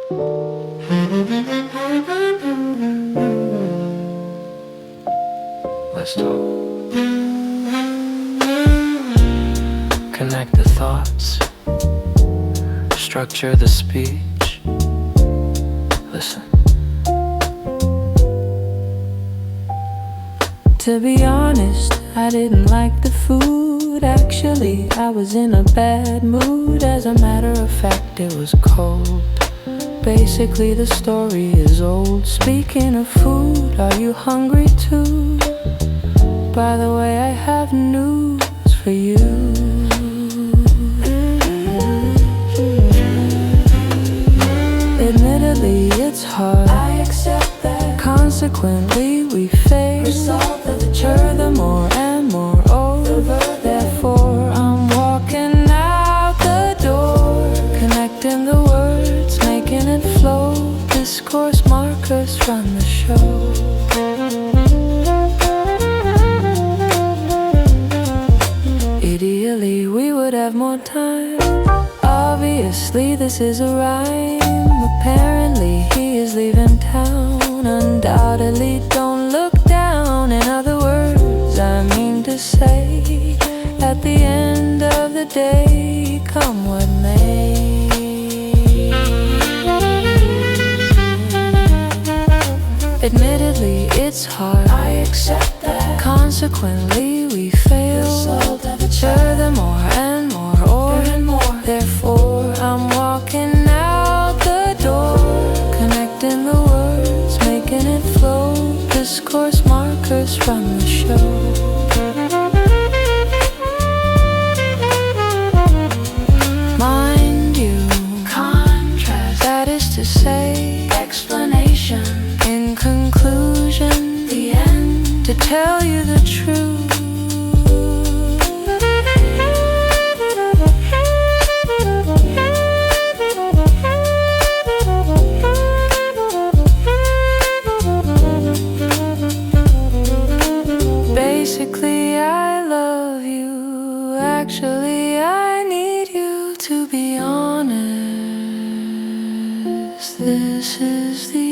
Let's talk. Connect the thoughts, structure the speech. Listen. To be honest, I didn't like the food. Actually, I was in a bad mood. As a matter of fact, it was cold. Basically, the story is old. Speaking of food, are you hungry too? By the way, I have news for you. Admittedly, it's hard. I accept that. Consequently, we face. Furthermore and moreover, therefore, I'm walking out the door, connecting the words, making it flow. Discourse markers run the show. Ideally, we would have more time. Obviously, this is a rhyme. Apparently, he is leaving town. Undoubtedly, don't look down. In other words, I mean to say, at the end of the day, come what may. Admittedly, it's hard. I accept that. Consequently, we fail. Furthermore and more, therefore, I'm walking out the door, connecting the words, making it flow. Discourse markers run the show. Mind you, contrast, that is to say, explanation. In conclusion, the end. To tell you the truth, basically, I love you. Actually, I need you to be honest. This is the